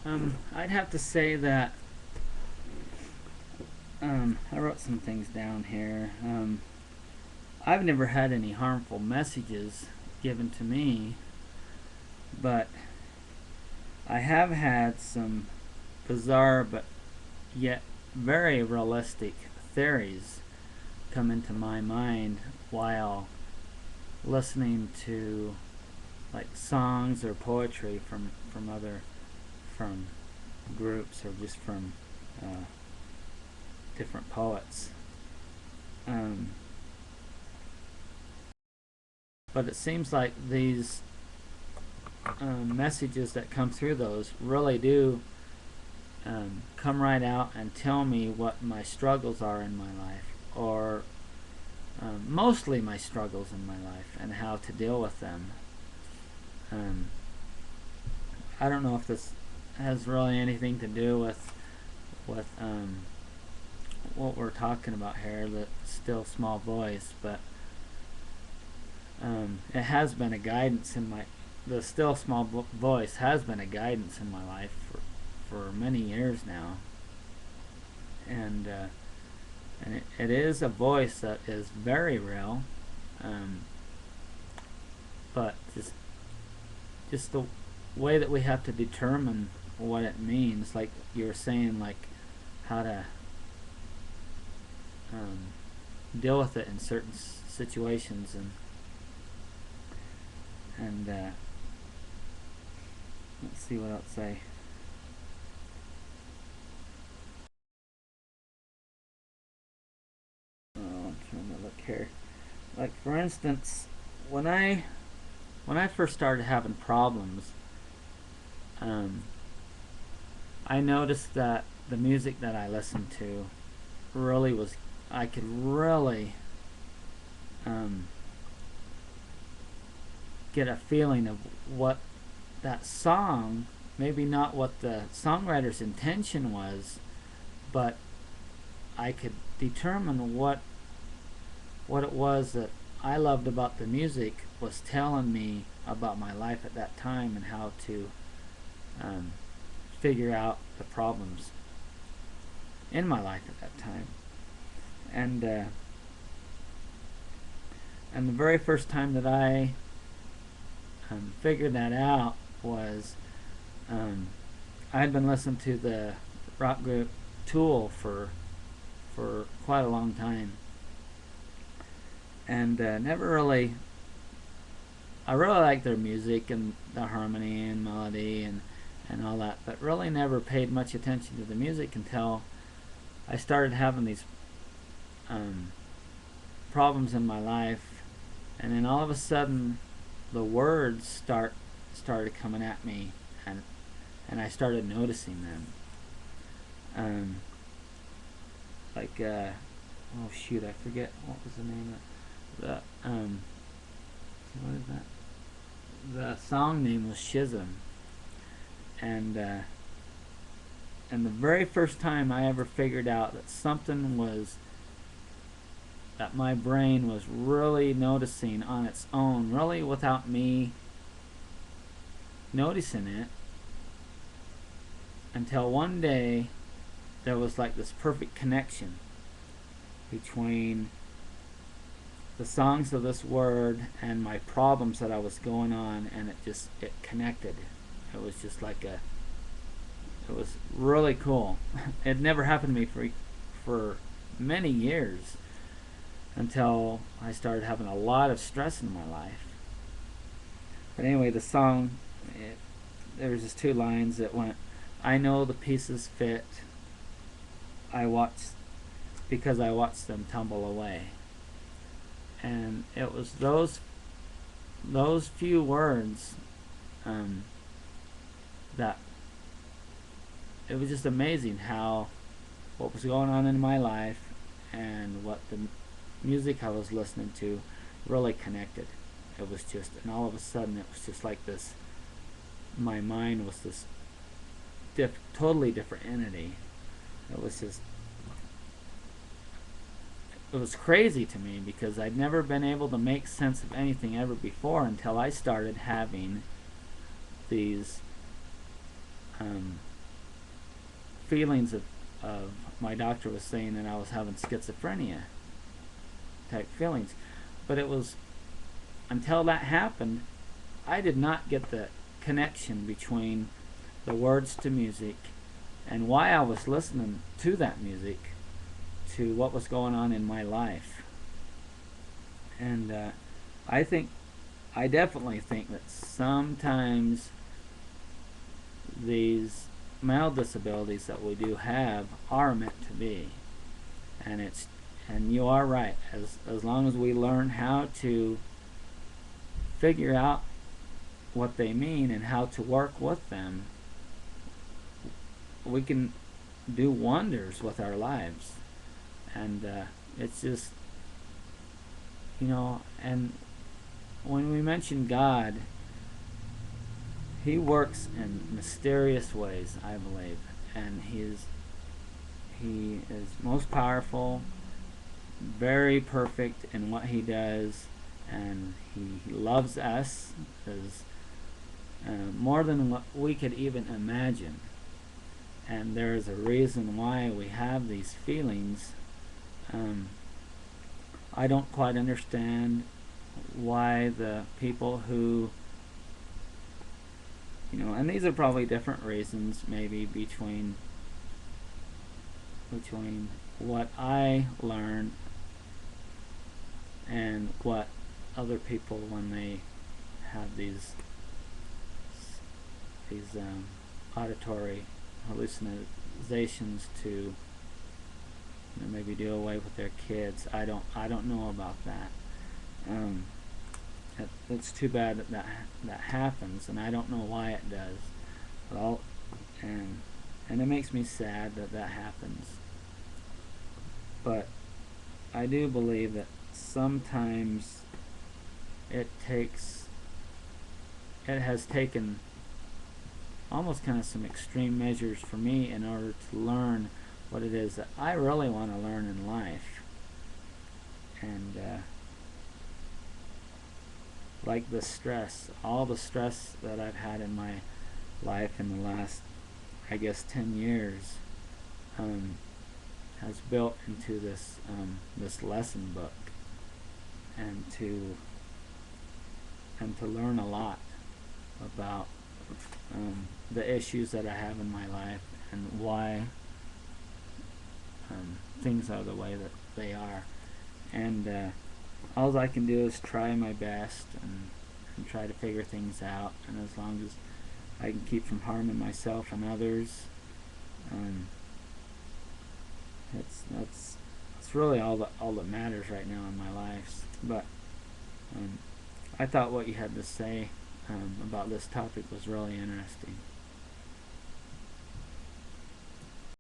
I'd have to say that I wrote some things down here. I've never had any harmful messages given to me, but I have had some bizarre but yet very realistic theories come into my mind while listening to like songs or poetry from other from groups or just from uh, different poets. Um, but it seems like these messages that come through those really do come right out and tell me what my struggles are in my life, or mostly my struggles in my life, and how to deal with them. Um, I don't know if this has really anything to do with what we're talking about here, the still small voice, but it has been a guidance in my the still small voice has been a guidance in my life for many years now, and it is a voice that is very real, um, but just the way that we have to determine what it means, like you were saying, like how to um, deal with it in certain situations, and let's see what else I. Oh, I'm trying to look here. Like for instance, when I when I first started having problems, um, I noticed that the music that I listened to really was I could really um, get a feeling of what that song, maybe not what the songwriter's intention was, but I could determine what it was that I loved about the music was telling me about my life at that time and how to um, figure out the problems in my life at that time. And and the very first time that I figured that out was um, I had been listening to the rock group Tool for quite a long time, and never really. I really liked their music and the harmony and melody and all that, but really never paid much attention to the music until I started having these um, problems in my life, and then all of a sudden the words started coming at me, and I started noticing them. Um, like oh shoot, I forget what was the name of the what is that? The song name was Schism, and and the very first time I ever figured out that something was that my brain was really noticing on its own, really without me noticing it, until one day there was like this perfect connection between the songs of this word and my problems that I was going on, and it connected. It was just like a it was really cool. It never happened to me for many years until I started having a lot of stress in my life. But anyway, the song, there was just two lines that went, "I know the pieces fit. I watched because I watched them tumble away." And it was those few words um, that it was just amazing how what was going on in my life and what the music I was listening to really connected. It was just, and all of a sudden, it was just like this. My mind was this totally different entity. It was just, it was crazy to me because I'd never been able to make sense of anything ever before until I started having these feelings of my doctor was saying that I was having schizophrenia type feelings. But it was until that happened, I did not get the connection between the words to music and why I was listening to that music to what was going on in my life. And I definitely think that sometimes these mild disabilities that we do have are meant to be. And you are right, as long as we learn how to figure out what they mean and how to work with them, we can do wonders with our lives. And it's just, and when we mention God, He works in mysterious ways, I believe, and He is most powerful, very perfect in what He does, and He loves us as more than what we could even imagine. And there is a reason why we have these feelings. I don't quite understand why the people who, and these are probably different reasons maybe between what I learn and what other people, when they have these auditory hallucinations, to maybe do away with their kids. I don't know about that. It's too bad that happens, and I don't know why it does. But and it makes me sad that happens. But I do believe that sometimes it has taken almost kind of some extreme measures for me in order to learn what it is that I really want to learn in life. And like the stress, all the stress that I've had in my life in the last, I guess, 10 years has built into this lesson book, and to learn a lot about the issues that I have in my life and why things are the way that they are. And all I can do is try my best and try to figure things out, and as long as I can keep from harming myself and others, that's really all that matters right now in my life. But I thought what you had to say about this topic was really interesting.